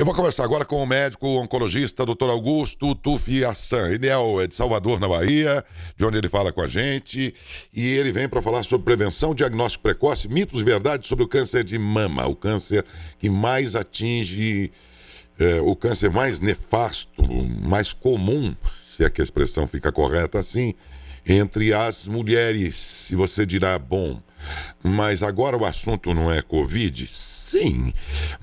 Eu vou conversar agora com o médico oncologista Dr. Augusto Tufi Assan. Ele é de Salvador, na Bahia, de onde ele fala com a gente, e ele vem para falar sobre prevenção, diagnóstico precoce, mitos e verdades sobre o câncer de mama, o câncer que mais atinge, o câncer mais nefasto, mais comum, se é que a expressão fica correta assim, entre as mulheres. E você dirá, bom, mas agora o assunto não é Covid? Sim,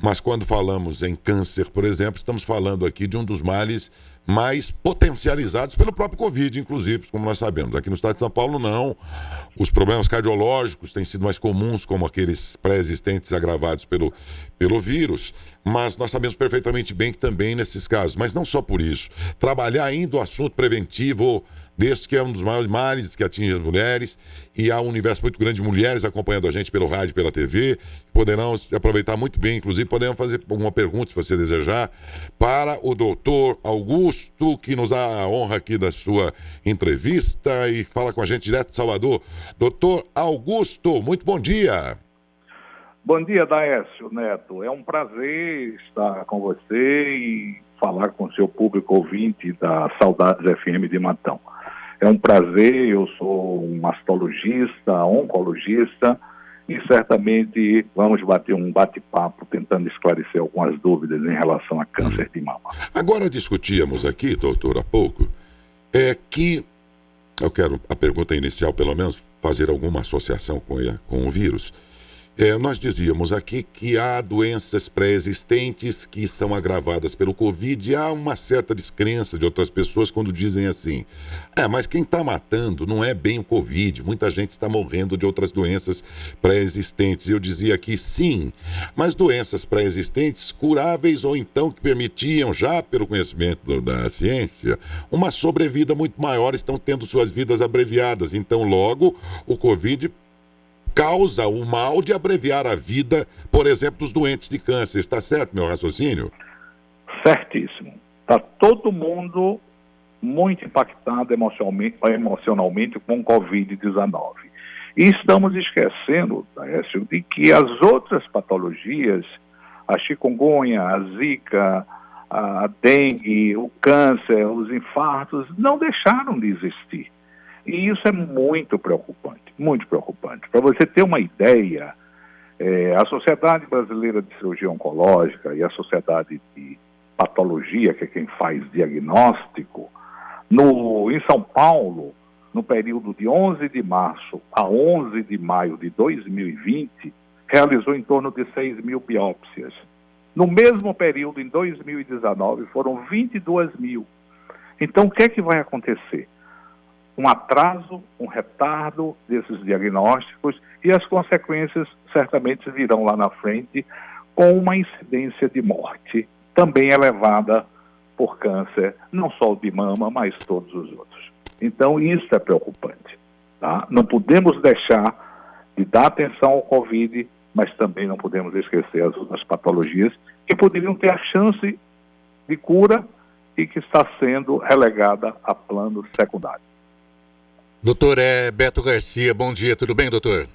mas quando falamos em câncer, por exemplo, estamos falando aqui de um dos males mais potencializados pelo próprio Covid, inclusive, como nós sabemos. Aqui no estado de São Paulo, não. Os problemas cardiológicos têm sido mais comuns, como aqueles pré-existentes agravados pelo vírus, mas nós sabemos perfeitamente bem que também nesses casos, mas não só por isso, trabalhar ainda o assunto preventivo deste que é um dos maiores males que atinge as mulheres, e há um universo muito grande de mulheres acompanhando a gente pelo rádio e pela TV, poderão aproveitar muito bem, inclusive poderão fazer alguma pergunta, se você desejar, para o doutor Augusto, que nos dá a honra aqui da sua entrevista e fala com a gente direto de Salvador. Doutor Augusto, muito bom dia. Bom dia, Daécio Neto. É um prazer estar com você e falar com o seu público ouvinte da Saudades FM de Matão. É um prazer, eu sou um mastologista, oncologista, e certamente vamos bater um bate-papo tentando esclarecer algumas dúvidas em relação a câncer de mama. Agora discutíamos aqui, doutor, há pouco, que eu quero, a pergunta inicial pelo menos, fazer alguma associação com o vírus. Nós dizíamos aqui que há doenças pré-existentes que são agravadas pelo Covid, e há uma certa descrença de outras pessoas quando dizem assim, mas quem está matando não é bem o Covid, muita gente está morrendo de outras doenças pré-existentes. Eu dizia aqui, sim, mas doenças pré-existentes curáveis ou então que permitiam, já pelo conhecimento da ciência, uma sobrevida muito maior, estão tendo suas vidas abreviadas. Então, logo, o Covid causa o mal de abreviar a vida, por exemplo, dos doentes de câncer. Está certo, meu raciocínio? Certíssimo. Está todo mundo muito impactado emocionalmente com o Covid-19. E estamos esquecendo, Daécio, de que as outras patologias, a chikungunya, a zika, a dengue, o câncer, os infartos, não deixaram de existir. E isso é muito preocupante, muito preocupante. Para você ter uma ideia, a Sociedade Brasileira de Cirurgia Oncológica e a Sociedade de Patologia, que é quem faz diagnóstico, em São Paulo, no período de 11 de março a 11 de maio de 2020, realizou em torno de 6 mil biópsias. No mesmo período, em 2019, foram 22 mil. Então, o que é que vai acontecer? Um atraso, um retardo desses diagnósticos, e as consequências certamente virão lá na frente com uma incidência de morte também elevada por câncer, não só o de mama, mas todos os outros. Então isso é preocupante. Tá? Não podemos deixar de dar atenção ao Covid, mas também não podemos esquecer as outras patologias que poderiam ter a chance de cura e que está sendo relegada a plano secundário. Doutor, Beto Garcia, bom dia, tudo bem, doutor?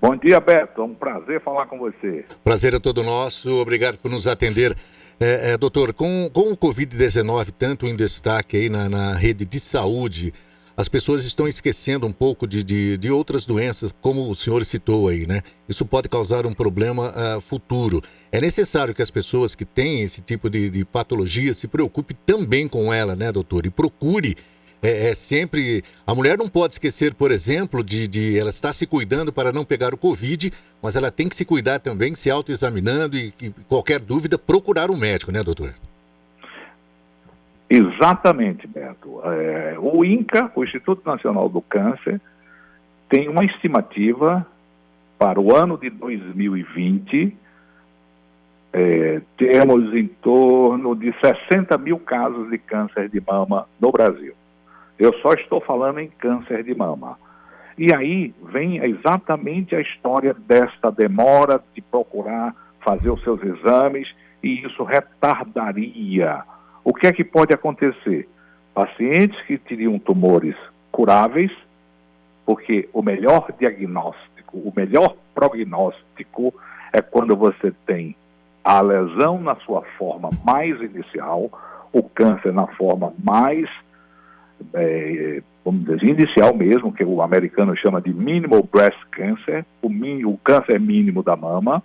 Bom dia, Beto, é um prazer falar com você. Prazer é todo nosso, obrigado por nos atender. Doutor, com o Covid-19 tanto em destaque aí na rede de saúde, as pessoas estão esquecendo um pouco de outras doenças, como o senhor citou aí, né? Isso pode causar um problema futuro. É necessário que as pessoas que têm esse tipo de patologia se preocupem também com ela, né, doutor? E procure sempre... A mulher não pode esquecer, por exemplo, de ela estar se cuidando para não pegar o Covid, mas ela tem que se cuidar também, se autoexaminando e qualquer dúvida, procurar um médico, né, doutor? Exatamente, Beto. O INCA, o Instituto Nacional do Câncer, tem uma estimativa para o ano de 2020, temos em torno de 60 mil casos de câncer de mama no Brasil. Eu só estou falando em câncer de mama. E aí vem exatamente a história desta demora de procurar fazer os seus exames, e isso retardaria. O que é que pode acontecer? Pacientes que teriam tumores curáveis, porque o melhor diagnóstico, o melhor prognóstico é quando você tem A lesão na sua forma mais inicial, o câncer na forma mais, vamos dizer, inicial mesmo, que o americano chama de minimal breast cancer, o câncer mínimo da mama,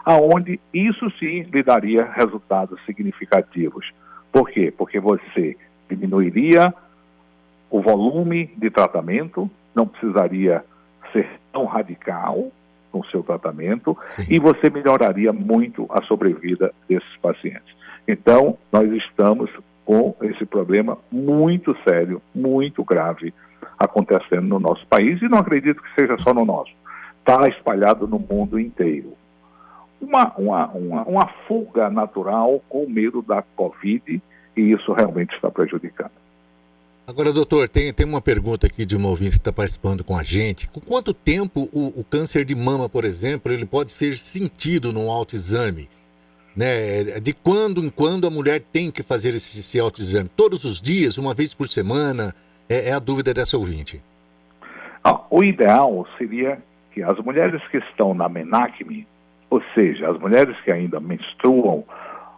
aonde isso sim lhe daria resultados significativos. Por quê? Porque você diminuiria o volume de tratamento, não precisaria ser tão radical no seu tratamento, sim, e você melhoraria muito a sobrevida desses pacientes. Então, nós estamos com esse problema muito sério, muito grave, acontecendo no nosso país, e não acredito que seja só no nosso. Está espalhado no mundo inteiro. Uma fuga natural com medo da Covid, e isso realmente está prejudicando. Agora, doutor, tem uma pergunta aqui de uma ouvinte que está participando com a gente. Com quanto tempo o câncer de mama, por exemplo, ele pode ser sentido num autoexame? Né? De quando em quando a mulher tem que fazer esse autoexame? Todos os dias, uma vez por semana? É a dúvida dessa ouvinte. O ideal seria que as mulheres que estão na menacme, ou seja, as mulheres que ainda menstruam,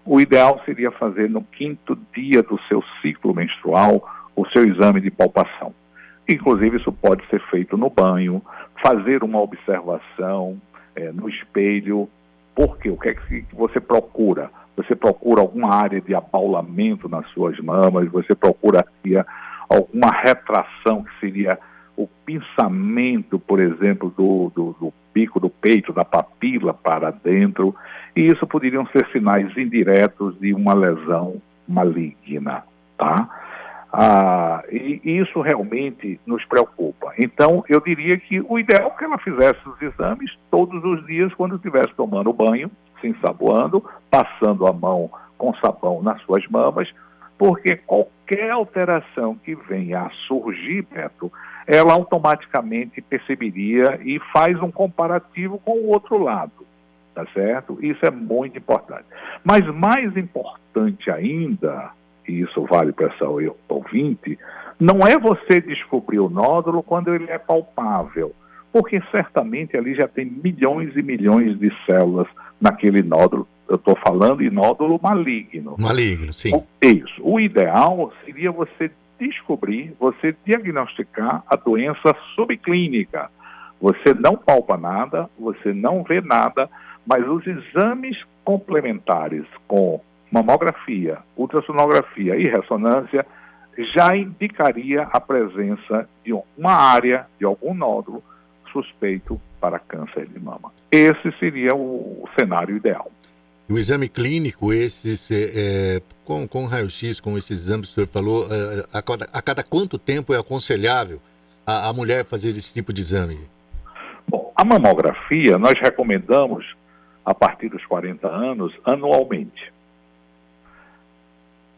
o ideal seria fazer no 5º dia do seu ciclo menstrual o seu exame de palpação. Inclusive, isso pode ser feito no banho, fazer uma observação no espelho. Porque o que é que você procura? Você procura alguma área de abaulamento nas suas mamas, você procura alguma retração, que seria o pinçamento, por exemplo, do bico do peito, da papila para dentro, e isso poderiam ser sinais indiretos de uma lesão maligna, tá? E isso realmente nos preocupa. Então, eu diria que o ideal é que ela fizesse os exames todos os dias quando estivesse tomando banho, se ensaboando, passando a mão com sabão nas suas mamas, porque qualquer alteração que venha a surgir, Beto, ela automaticamente perceberia e faz um comparativo com o outro lado, tá certo? Isso é muito importante. Mas mais importante ainda, e isso vale para essa ouvinte, não é você descobrir o nódulo quando ele é palpável, porque certamente ali já tem milhões e milhões de células naquele nódulo. Eu estou falando em nódulo maligno. Maligno, sim. Isso. O ideal seria você descobrir, você diagnosticar a doença subclínica. Você não palpa nada, você não vê nada, mas os exames complementares com mamografia, ultrassonografia e ressonância já indicaria a presença de uma área, de algum nódulo suspeito para câncer de mama. Esse seria o cenário ideal. O exame clínico, esses com raio-x, com esses exames que o senhor falou, a cada quanto tempo é aconselhável a mulher fazer esse tipo de exame? Bom, a mamografia nós recomendamos a partir dos 40 anos anualmente.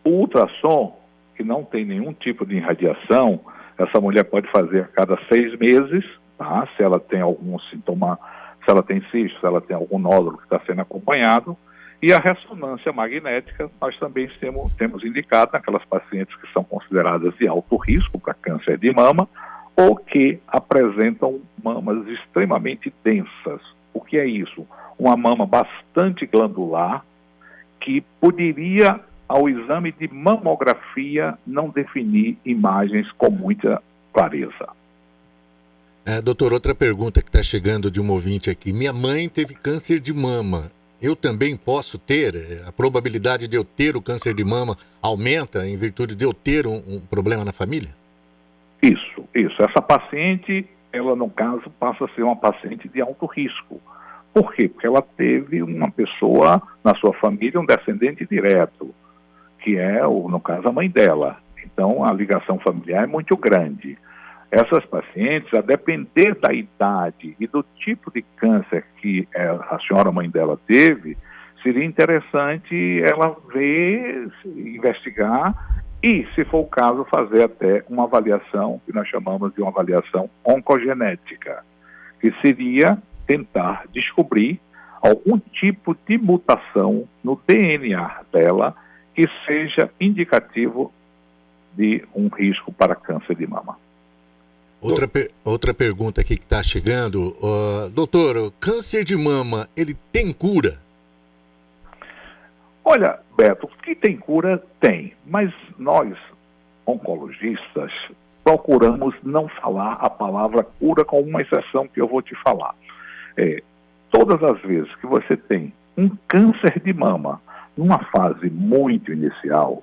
O ultrassom, que não tem nenhum tipo de irradiação, essa mulher pode fazer a cada 6 meses, tá? Se ela tem algum sintoma, se ela tem cisto, se ela tem algum nódulo que está sendo acompanhado. E a ressonância magnética, nós também temos indicado naquelas pacientes que são consideradas de alto risco para câncer de mama ou que apresentam mamas extremamente densas. O que é isso? Uma mama bastante glandular que poderia, ao exame de mamografia, não definir imagens com muita clareza. Doutor, outra pergunta que está chegando de um ouvinte aqui. Minha mãe teve câncer de mama. Eu também posso ter? A probabilidade de eu ter o câncer de mama aumenta em virtude de eu ter um problema na família? Isso. Essa paciente, ela no caso passa a ser uma paciente de alto risco. Por quê? Porque ela teve uma pessoa na sua família, um descendente direto, que é, no caso, a mãe dela. Então, a ligação familiar é muito grande. Essas pacientes, a depender da idade e do tipo de câncer que a senhora mãe dela teve, seria interessante ela ver, investigar e, se for o caso, fazer até uma avaliação que nós chamamos de uma avaliação oncogenética, que seria tentar descobrir algum tipo de mutação no DNA dela que seja indicativo de um risco para câncer de mama. Outra pergunta aqui que está chegando. Doutor, o câncer de mama, ele tem cura? Olha, Beto, que tem cura, tem. Mas nós, oncologistas, procuramos não falar a palavra cura, com uma exceção que eu vou te falar. Todas as vezes que você tem um câncer de mama numa fase muito inicial,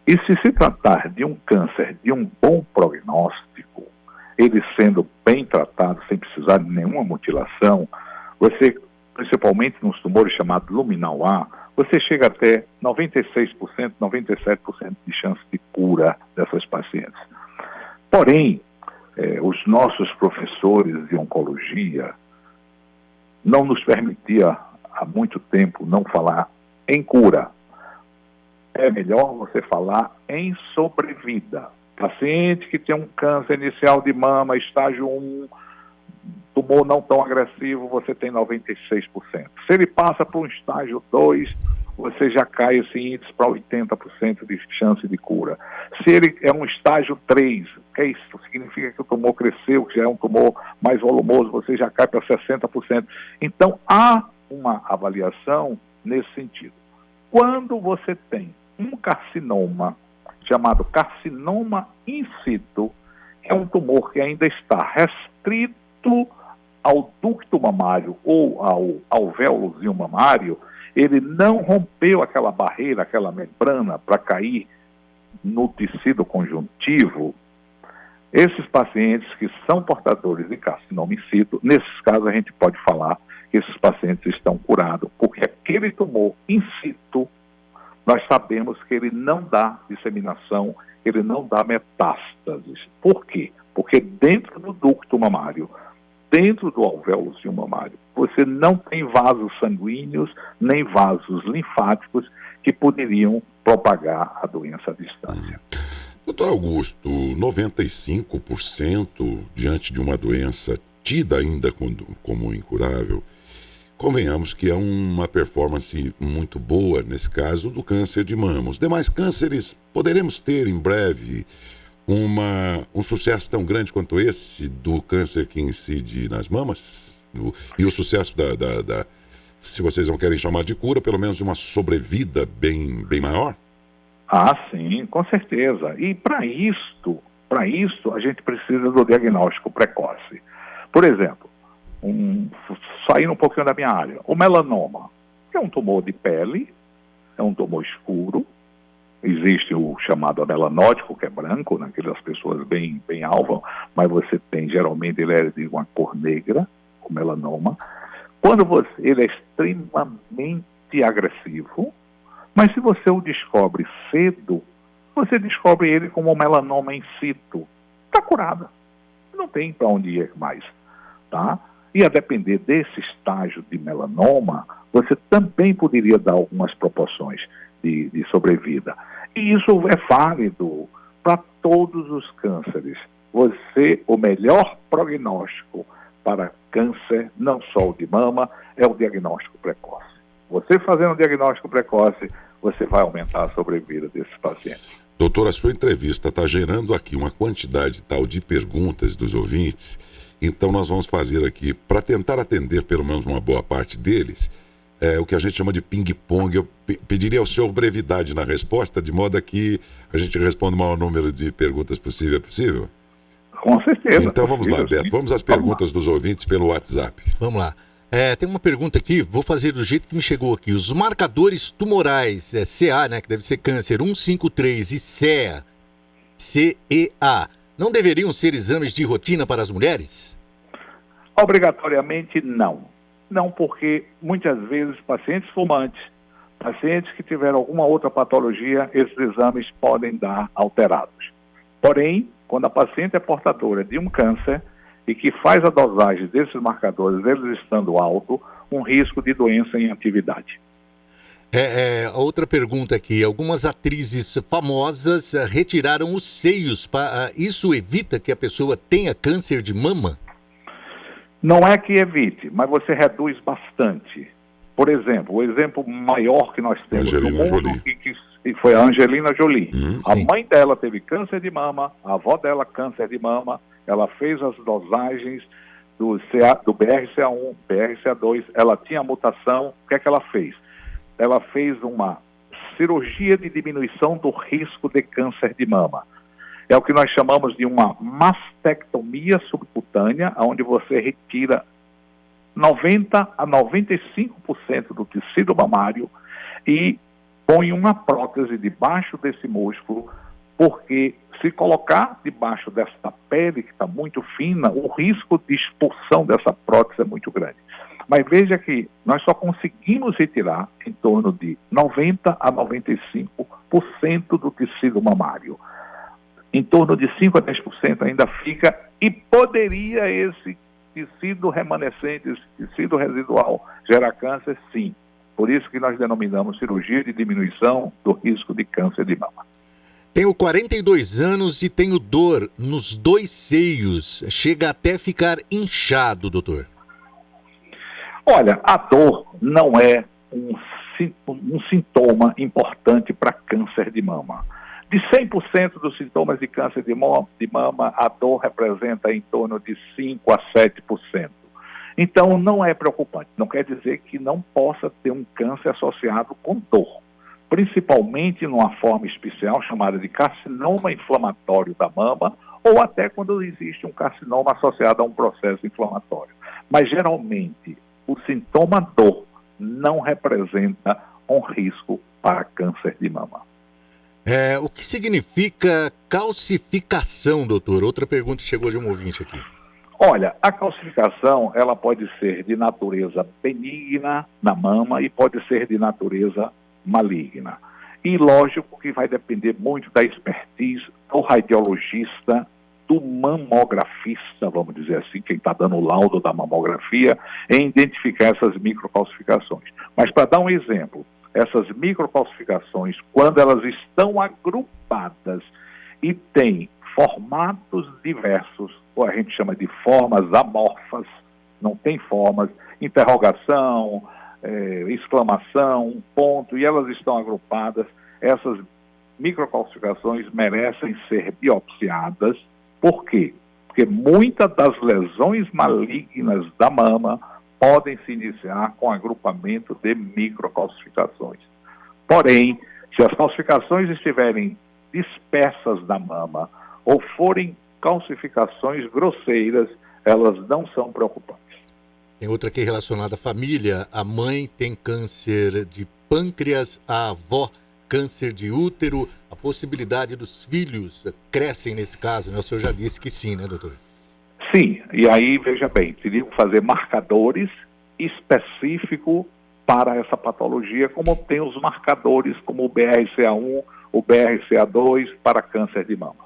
e se tratar de um câncer de um bom prognóstico, ele sendo bem tratado, sem precisar de nenhuma mutilação, você, principalmente nos tumores chamados luminal A, você chega até 96%, 97% de chance de cura dessas pacientes. Porém, os nossos professores de oncologia não nos permitia há muito tempo não falar em cura. É melhor você falar em sobrevida. Paciente que tem um câncer inicial de mama, estágio 1, tumor não tão agressivo, você tem 96%. Se ele passa para um estágio 2, você já cai esse índice para 80% de chance de cura. Se ele é um estágio 3, que é isso? Significa que o tumor cresceu, que já é um tumor mais volumoso, você já cai para 60%. Então, há uma avaliação nesse sentido. Quando você tem um carcinoma, chamado carcinoma in situ, que é um tumor que ainda está restrito ao ducto mamário ou ao alvéolozinho mamário, ele não rompeu aquela barreira, aquela membrana para cair no tecido conjuntivo. Esses pacientes que são portadores de carcinoma in situ, nesses casos a gente pode falar que esses pacientes estão curados, porque aquele tumor in situ, nós sabemos que ele não dá disseminação, ele não dá metástases. Por quê? Porque dentro do ducto mamário, dentro do alvéolozinho mamário, você não tem vasos sanguíneos, nem vasos linfáticos que poderiam propagar a doença à distância. Doutor Augusto, 95% diante de uma doença tida ainda como incurável, convenhamos que é uma performance muito boa, nesse caso, do câncer de mama. Os demais cânceres, poderemos ter em breve um sucesso tão grande quanto esse do câncer que incide nas mamas? E o sucesso se vocês não querem chamar de cura, pelo menos de uma sobrevida bem maior? Ah, sim, com certeza. E para isso, a gente precisa do diagnóstico precoce. Por exemplo, saindo um pouquinho da minha área, o melanoma, que é um tumor de pele, é um tumor escuro, existe o chamado melanótico, que é branco, naquelas pessoas bem alvas, mas você tem, geralmente, ele é de uma cor negra, o melanoma. Ele é extremamente agressivo, mas se você o descobre cedo, você descobre ele como um melanoma in situ. Está curado. Não tem para onde ir mais, tá? E a depender desse estágio de melanoma, você também poderia dar algumas proporções de sobrevida. E isso é válido para todos os cânceres. O melhor prognóstico para câncer, não só o de mama, é o diagnóstico precoce. Você fazendo o diagnóstico precoce, você vai aumentar a sobrevida desses pacientes. Doutor, a sua entrevista está gerando aqui uma quantidade tal de perguntas dos ouvintes. Então nós vamos fazer aqui, para tentar atender pelo menos uma boa parte deles, o que a gente chama de ping-pong. Eu pediria ao senhor brevidade na resposta, de modo a que a gente responda o maior número de perguntas possível. É possível? Com certeza. Então vamos lá, Beto. Vamos às perguntas dos ouvintes pelo WhatsApp. Vamos lá. Tem uma pergunta aqui, vou fazer do jeito que me chegou aqui. Os marcadores tumorais, CA, né, que deve ser câncer 153, e CEA, não deveriam ser exames de rotina para as mulheres? Obrigatoriamente não. Não, porque muitas vezes pacientes fumantes, pacientes que tiveram alguma outra patologia, esses exames podem dar alterados. Porém, quando a paciente é portadora de um câncer e que faz a dosagem desses marcadores, eles estando alto, um risco de doença em atividade. Outra pergunta aqui. Algumas atrizes famosas retiraram os seios. Isso evita que a pessoa tenha câncer de mama? Não é que evite, mas você reduz bastante. Por exemplo, o exemplo maior que nós temos Angelina no mundo Jolie. que foi a Angelina Jolie. A Sim. mãe dela teve câncer de mama, a avó dela câncer de mama, ela fez as dosagens do BRCA1, BRCA2, ela tinha a mutação, o que é que ela fez? Ela fez uma cirurgia de diminuição do risco de câncer de mama. É o que nós chamamos de uma mastectomia subcutânea, onde você retira 90 a 95% do tecido mamário e põe uma prótese debaixo desse músculo, porque se colocar debaixo dessa pele, que está muito fina, o risco de expulsão dessa prótese é muito grande. Mas veja que nós só conseguimos retirar em torno de 90 a 95% do tecido mamário. Em torno de 5 a 10% ainda fica, e poderia esse tecido remanescente, esse tecido residual, gerar câncer, sim. Por isso que nós denominamos cirurgia de diminuição do risco de câncer de mama. Tenho 42 anos e tenho dor nos 2 seios. Chega até ficar inchado, doutor. Olha, a dor não é um sintoma importante para câncer de mama. De 100% dos sintomas de câncer de mama, a dor representa em torno de 5 a 7%. Então, não é preocupante. Não quer dizer que não possa ter um câncer associado com dor, principalmente numa forma especial chamada de carcinoma inflamatório da mama, ou até quando existe um carcinoma associado a um processo inflamatório. Mas, geralmente, o sintoma dor não representa um risco para câncer de mama. O que significa calcificação, doutor? Outra pergunta que chegou de um ouvinte aqui. Olha, a calcificação, ela pode ser de natureza benigna na mama e pode ser de natureza maligna. E lógico que vai depender muito da expertise do radiologista, do mamografista, vamos dizer assim, quem está dando o laudo da mamografia, em identificar essas microcalcificações. Mas para dar um exemplo, essas microcalcificações, quando elas estão agrupadas e têm formatos diversos, ou a gente chama de formas amorfas, não tem formas, interrogação, exclamação, ponto, e elas estão agrupadas, essas microcalcificações merecem ser biopsiadas. Por quê? Porque muitas das lesões malignas da mama podem se iniciar com agrupamento de microcalcificações. Porém, se as calcificações estiverem dispersas da mama ou forem calcificações grosseiras, elas não são preocupantes. Tem outra aqui relacionada à família. A mãe tem câncer de pâncreas, a avó câncer de útero. A possibilidade dos filhos crescem nesse caso, né? O senhor já disse que sim, né, doutor? Sim, e aí, veja bem, teriam que fazer marcadores específicos para essa patologia, como tem os marcadores como o BRCA1, o BRCA2 para câncer de mama.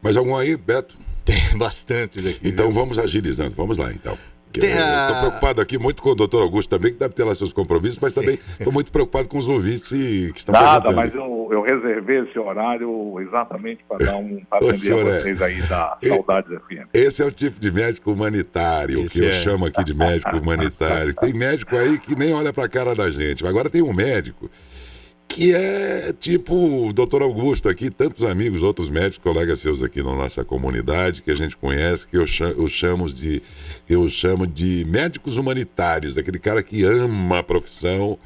Mais algum aí, Beto? Tem bastantes aqui. Então vamos agilizando, vamos lá então. Estou preocupado aqui muito com o doutor Augusto também, que deve ter lá seus compromissos, mas também estou muito preocupado com os ouvintes que estão perguntando. Mas eu reservei esse horário exatamente para atender vocês aí da Saudades FM. Esse é o tipo de médico humanitário, que eu chamo aqui de médico humanitário. Tem médico aí que nem olha para a cara da gente. Agora tem um médico que é tipo o doutor Augusto aqui, tantos amigos, outros médicos, colegas seus aqui na nossa comunidade, que a gente conhece, que eu chamo de médicos humanitários, aquele cara que ama a profissão,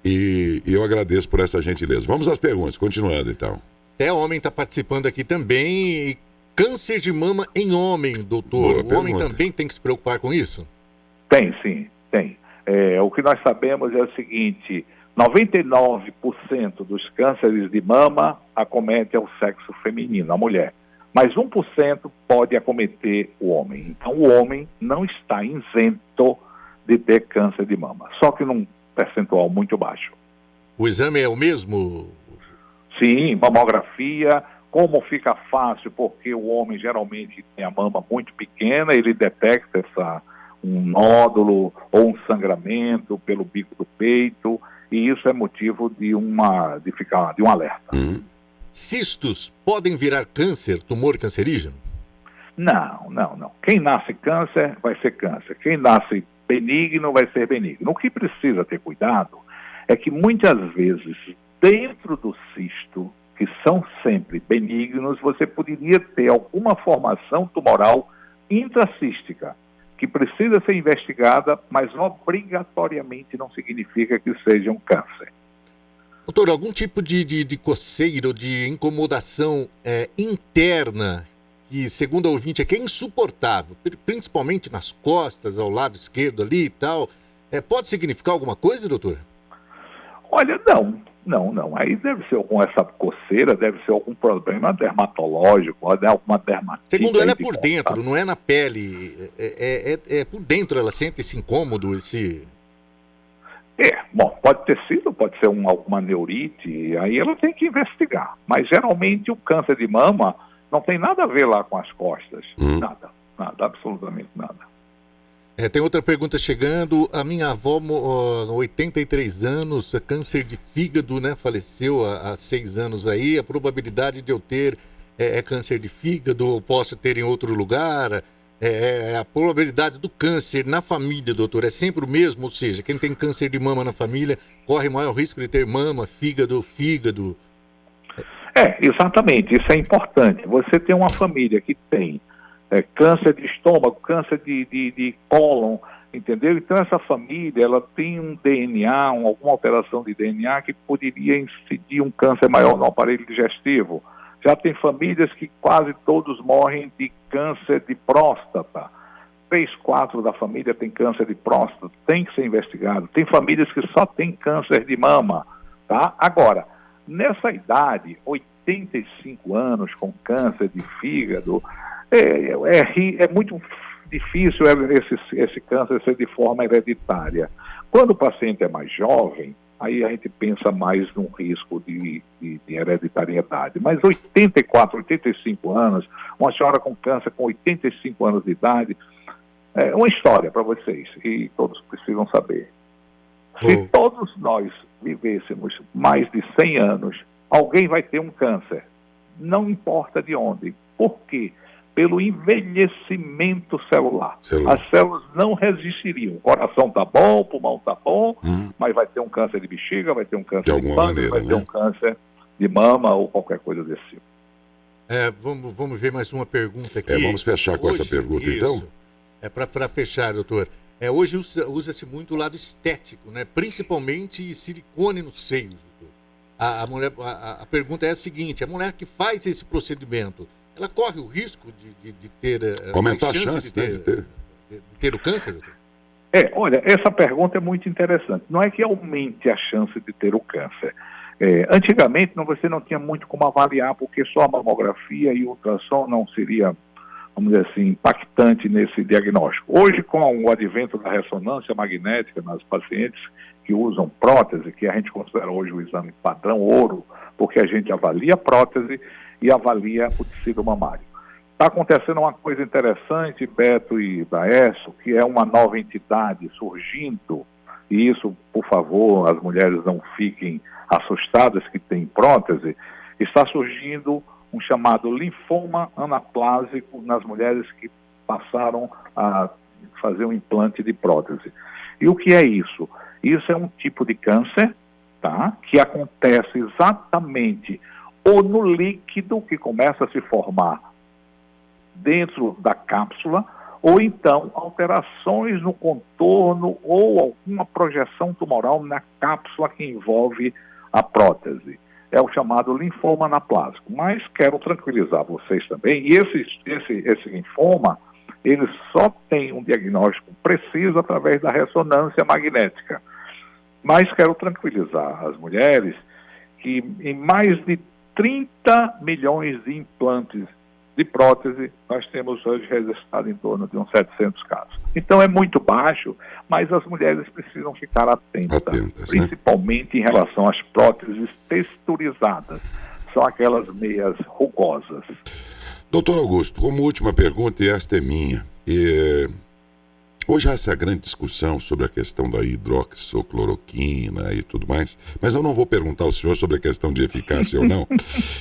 e eu agradeço por essa gentileza. Vamos às perguntas, continuando então. Até homem está participando aqui também. Câncer de mama em homem, doutor. O homem também tem que se preocupar com isso? Tem, sim, tem. O que nós sabemos é o seguinte: 99% dos cânceres de mama acometem o sexo feminino, a mulher. Mas 1% pode acometer o homem. Então, o homem não está isento de ter câncer de mama, só que num percentual muito baixo. O exame é o mesmo? Sim, mamografia. Como fica fácil, porque o homem geralmente tem a mama muito pequena, ele detecta um nódulo ou um sangramento pelo bico do peito, e isso é motivo de um alerta. Cistos podem virar câncer, tumor cancerígeno? Não. Quem nasce câncer vai ser câncer. Quem nasce benigno vai ser benigno. O que precisa ter cuidado é que muitas vezes, dentro do cisto, que são sempre benignos, você poderia ter alguma formação tumoral intracística, que precisa ser investigada, mas obrigatoriamente não significa que seja um câncer. Doutor, algum tipo de coceira ou de incomodação interna que, segundo a ouvinte, aqui é insuportável, principalmente nas costas, ao lado esquerdo ali e tal, pode significar alguma coisa, doutor? Olha, não. Aí deve ser essa coceira, deve ser algum problema dermatológico, alguma dermatite. Segundo ela, é por dentro, não é na pele. É por dentro, ela sente esse incômodo, esse... Bom, pode ser alguma neurite, aí ela tem que investigar. Mas geralmente o câncer de mama não tem nada a ver lá com as costas. Nada, absolutamente nada. Tem outra pergunta chegando. A minha avó, 83 anos, câncer de fígado, né? Faleceu há 6 anos aí. A probabilidade de eu ter câncer de fígado, ou posso ter em outro lugar? A probabilidade do câncer na família, doutor, é sempre o mesmo? Ou seja, quem tem câncer de mama na família corre maior risco de ter mama, fígado? Exatamente. Isso é importante. Você tem uma família que tem câncer de estômago, câncer de cólon, entendeu? Então essa família, ela tem um DNA, alguma alteração de DNA que poderia incidir um câncer maior no aparelho digestivo. Já tem famílias que quase todos morrem de câncer de próstata. 3/4 da família tem câncer de próstata, tem que ser investigado. Tem famílias que só tem câncer de mama, tá? Agora, nessa idade, 85 anos com câncer de fígado, é muito difícil esse câncer ser de forma hereditária. Quando o paciente é mais jovem, aí a gente pensa mais num risco de hereditariedade. Mas 84, 85 anos, uma senhora com câncer com 85 anos de idade, é uma história para vocês, e todos precisam saber. Se todos nós vivêssemos mais de 100 anos, alguém vai ter um câncer. Não importa de onde. Por quê? Pelo envelhecimento celular. As células não resistiriam. O coração tá bom, o pulmão tá bom, mas vai ter um câncer de bexiga, vai ter um câncer de pâncreas, vai ter um câncer de mama ou qualquer coisa desse tipo. Vamos ver mais uma pergunta aqui. Vamos fechar com essa pergunta, então? Para fechar, doutor. Hoje usa-se muito o lado estético, né? Principalmente silicone nos seios, doutor. A pergunta é a seguinte: a mulher que faz esse procedimento, ela corre o risco de ter... aumentar a chance de ter o câncer, doutor? Olha, essa pergunta é muito interessante. Não é que aumente a chance de ter o câncer. Antigamente, você não tinha muito como avaliar, porque só a mamografia e o ultrassom não seria, vamos dizer assim, impactante nesse diagnóstico. Hoje, com o advento da ressonância magnética nas pacientes que usam prótese, que a gente considera hoje o exame padrão ouro, porque a gente avalia a prótese e avalia o tecido mamário. Está acontecendo uma coisa interessante, Beto e Daércio, que é uma nova entidade surgindo, e isso, por favor, as mulheres não fiquem assustadas que têm prótese. Está surgindo um chamado linfoma anaplásico nas mulheres que passaram a fazer um implante de prótese. E o que é isso? Isso é um tipo de câncer, tá? Que acontece exatamente ou no líquido que começa a se formar dentro da cápsula, ou então alterações no contorno ou alguma projeção tumoral na cápsula que envolve a prótese. É o chamado linfoma anaplásico. Mas quero tranquilizar vocês também, e esse linfoma, ele só tem um diagnóstico preciso através da ressonância magnética. Mas quero tranquilizar as mulheres que em mais de 30 milhões de implantes de prótese, nós temos hoje registrado em torno de uns 700 casos. Então é muito baixo, mas as mulheres precisam ficar atentas, principalmente em relação às próteses texturizadas. São aquelas meias rugosas. Doutor Augusto, como última pergunta, e esta é minha. Hoje há essa grande discussão sobre a questão da hidroxicloroquina e tudo mais, mas eu não vou perguntar ao senhor sobre a questão de eficácia ou não,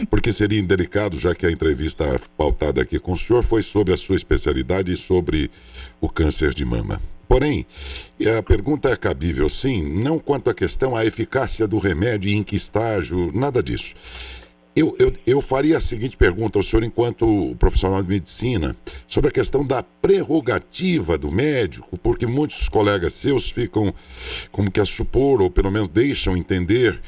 porque seria indelicado, já que a entrevista pautada aqui com o senhor foi sobre a sua especialidade e sobre o câncer de mama. Porém, a pergunta é cabível sim, não quanto à questão, à eficácia do remédio, em que estágio, nada disso. Eu faria a seguinte pergunta ao senhor, enquanto profissional de medicina, sobre a questão da prerrogativa do médico, porque muitos colegas seus ficam como que a supor, ou pelo menos deixam entender,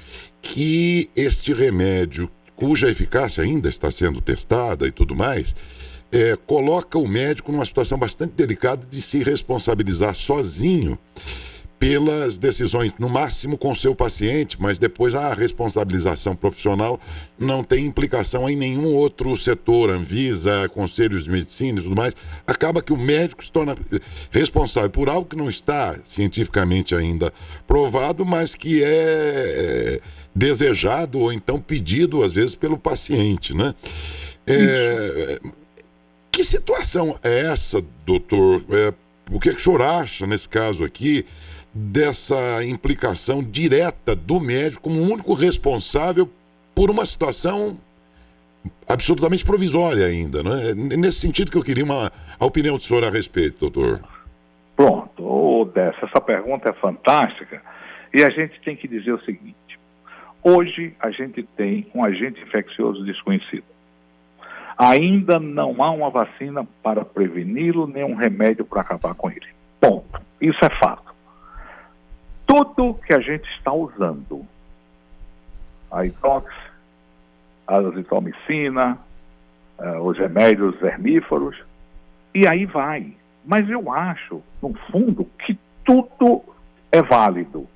que este remédio, cuja eficácia ainda está sendo testada e tudo mais, coloca o médico numa situação bastante delicada de se responsabilizar sozinho pelas decisões, no máximo com o seu paciente, mas depois a responsabilização profissional não tem implicação em nenhum outro setor, Anvisa, conselhos de medicina e tudo mais. Acaba que o médico se torna responsável por algo que não está cientificamente ainda provado, mas que é desejado ou então pedido, às vezes, pelo paciente, né? Que situação é essa, doutor? O que o senhor acha, nesse caso aqui, dessa implicação direta do médico como único responsável por uma situação absolutamente provisória ainda, né? É nesse sentido que eu queria a opinião do senhor a respeito, doutor. Pronto, Décio, essa pergunta é fantástica e a gente tem que dizer o seguinte: hoje a gente tem um agente infeccioso desconhecido. Ainda não há uma vacina para preveni-lo, nem um remédio para acabar com ele. Ponto. Isso é fato. Tudo que a gente está usando, a hidrox, a azitromicina, os remédios vermíferos, e aí vai. Mas eu acho, no fundo, que tudo é válido.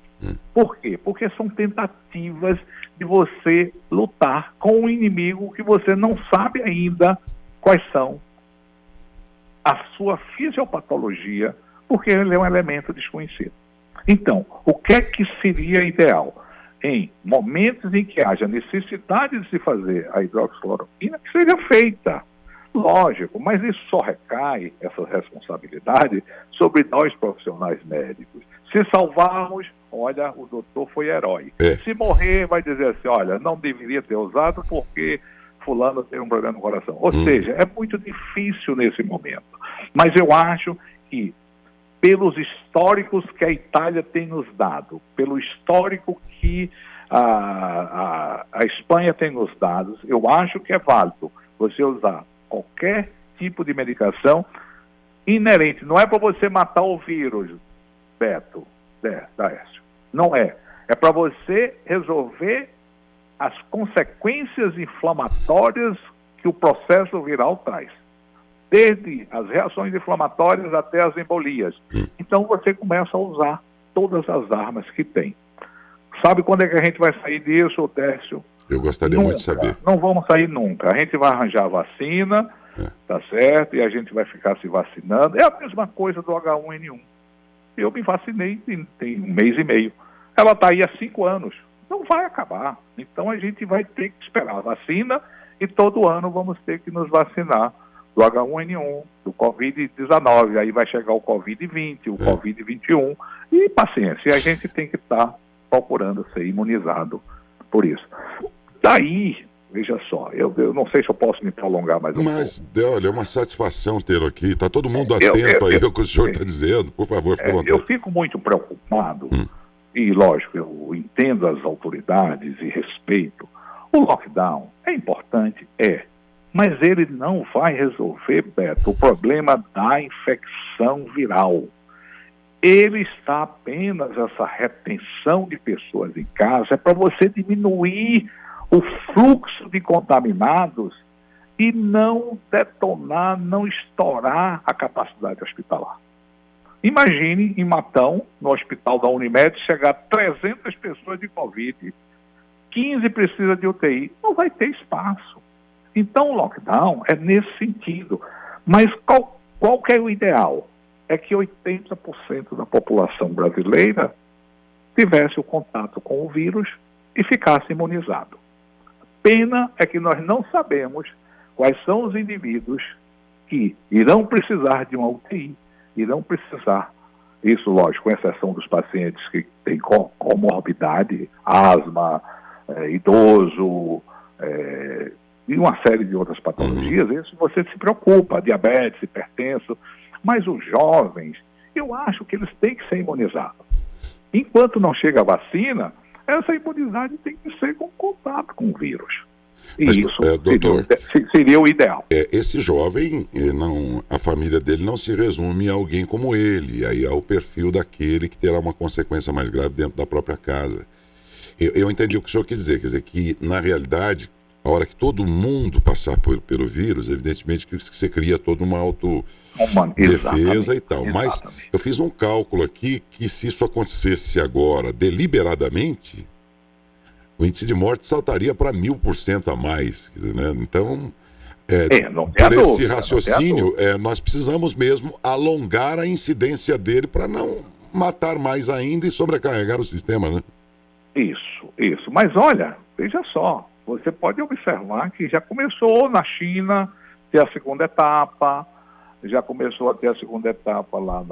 Por quê? Porque são tentativas de você lutar com um inimigo que você não sabe ainda quais são a sua fisiopatologia, porque ele é um elemento desconhecido. Então, o que é que seria ideal? Em momentos em que haja necessidade de se fazer a hidroxicloroquina, que seja feita. Lógico, mas isso só recai, essa responsabilidade, sobre nós profissionais médicos. Se salvarmos, olha, o doutor foi herói. Se morrer, vai dizer assim, olha, não deveria ter usado porque fulano tem um problema no coração. Ou seja, é muito difícil nesse momento. Mas eu acho que, pelos históricos que a Itália tem nos dado, pelo histórico que a Espanha tem nos dado, eu acho que é válido você usar qualquer tipo de medicação inerente. Não é para você matar o vírus, Beto, Daécio. Não é. É para você resolver as consequências inflamatórias que o processo viral traz. Desde as reações inflamatórias até as embolias. Então você começa a usar todas as armas que tem. Sabe quando é que a gente vai sair disso, Décio? Eu gostaria muito de saber. Não vamos sair nunca. A gente vai arranjar a vacina, tá certo? E a gente vai ficar se vacinando. É a mesma coisa do H1N1. Eu me vacinei tem 1 mês e meio. Ela está aí há 5 anos. Não vai acabar. Então a gente vai ter que esperar a vacina e todo ano vamos ter que nos vacinar do H1N1, do Covid-19, aí vai chegar o Covid-20, o Covid-21, e paciência, e a gente tem que estar procurando ser imunizado por isso. Daí, veja só, eu não sei se eu posso me prolongar mais um pouco. Mas, olha, é uma satisfação tê-lo aqui, está todo mundo atento aí ao que o senhor está dizendo, por favor, fique à vontade. Eu fico muito preocupado, e lógico, eu entendo as autoridades e respeito. O lockdown é importante, mas ele não vai resolver, Beto, o problema da infecção viral. Ele está apenas, essa retenção de pessoas em casa, é para você diminuir o fluxo de contaminados e não detonar, não estourar a capacidade hospitalar. Imagine em Matão, no hospital da Unimed, chegar 300 pessoas de Covid, 15 precisa de UTI, não vai ter espaço. Então, o lockdown é nesse sentido. Mas qual que é o ideal? É que 80% da população brasileira tivesse o contato com o vírus e ficasse imunizado. Pena é que nós não sabemos quais são os indivíduos que irão precisar de uma UTI, irão precisar, isso lógico, com exceção dos pacientes que têm comorbidade, asma, idoso, e uma série de outras patologias, isso você se preocupa, diabetes, hipertenso, mas os jovens, eu acho que eles têm que ser imunizados. Enquanto não chega a vacina, essa imunidade tem que ser com contato com o vírus. E mas, isso seria o ideal. Esse jovem, a família dele não se resume a alguém como ele, aí há o perfil daquele que terá uma consequência mais grave dentro da própria casa. Eu entendi o que o senhor quis dizer que, na realidade, a hora que todo mundo passar pelo vírus, evidentemente que você cria toda uma autodefesa e tal. Mas eu fiz um cálculo aqui que se isso acontecesse agora deliberadamente, o índice de morte saltaria para 1000% a mais. Né? Então, por esse raciocínio, nós precisamos mesmo alongar a incidência dele para não matar mais ainda e sobrecarregar o sistema, né? Isso. Mas olha, veja só, você pode observar que já começou na China ter a segunda etapa, já começou a ter a segunda etapa lá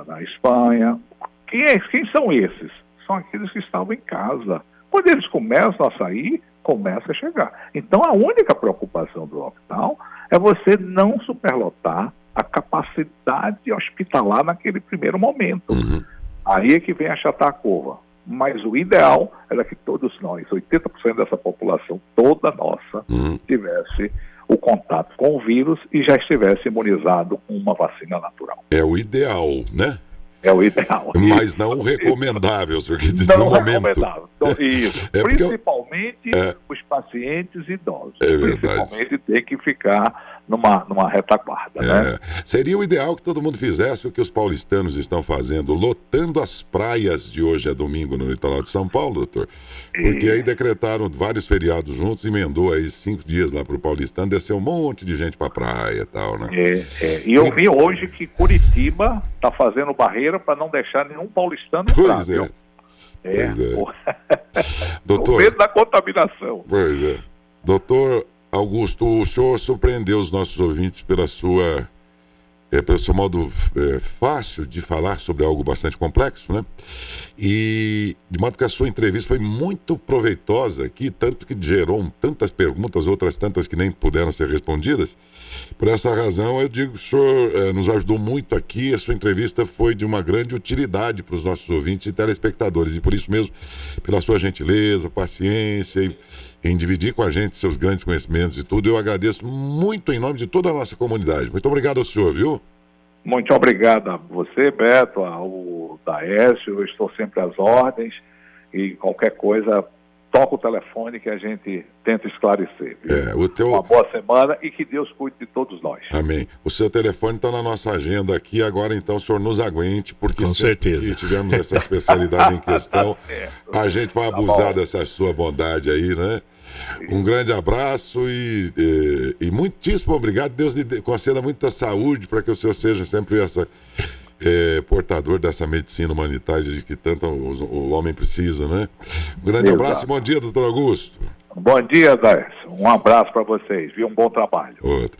na Espanha. Quem são esses? São aqueles que estavam em casa. Quando eles começam a sair, começa a chegar. Então, a única preocupação do lockdown é você não superlotar a capacidade hospitalar naquele primeiro momento. Uhum. Aí é que vem achatar a curva. Mas o ideal era que todos nós, 80% dessa população toda nossa, tivesse o contato com o vírus e já estivesse imunizado com uma vacina natural. É o ideal, né? É o ideal. Mas não o recomendável, senhor, que diz, não no momento. Recomendável. Então, isso. Principalmente os pacientes idosos. Principalmente tem que ficar numa retaguarda, né? Seria o ideal que todo mundo fizesse o que os paulistanos estão fazendo, lotando as praias de hoje a domingo no litoral de São Paulo, doutor. Porque aí decretaram vários feriados juntos, emendou aí 5 dias lá pro paulistano, desceu um monte de gente pra praia e tal, né? E eu vi hoje que Curitiba tá fazendo barreira para não deixar nenhum paulistano entrar. Pois é. Doutor, com medo da contaminação. Pois é. Doutor Augusto, o senhor surpreendeu os nossos ouvintes pelo seu modo fácil de falar sobre algo bastante complexo, né? E de modo que a sua entrevista foi muito proveitosa aqui, tanto que gerou tantas perguntas, outras tantas que nem puderam ser respondidas. Por essa razão, eu digo que o senhor nos ajudou muito aqui, a sua entrevista foi de uma grande utilidade para os nossos ouvintes e telespectadores, e por isso mesmo, pela sua gentileza, paciência em dividir com a gente seus grandes conhecimentos e tudo, eu agradeço muito em nome de toda a nossa comunidade. Muito obrigado ao senhor, viu? Muito obrigado a você, Beto, ao Daécio, eu estou sempre às ordens e qualquer coisa, toca o telefone que a gente tenta esclarecer. Uma boa semana e que Deus cuide de todos nós. Amém. O seu telefone está na nossa agenda aqui, agora então o senhor nos aguente, porque com certeza que tivemos essa especialidade em questão, a gente vai abusar dessa sua bondade aí, né? Um grande abraço e muitíssimo obrigado. Deus lhe conceda muita saúde para que o senhor seja sempre portador dessa medicina humanitária de que tanto o homem precisa, né? Um grande abraço e bom dia, doutor Augusto. Bom dia, Daécio. Um abraço para vocês. Um bom trabalho. Outro.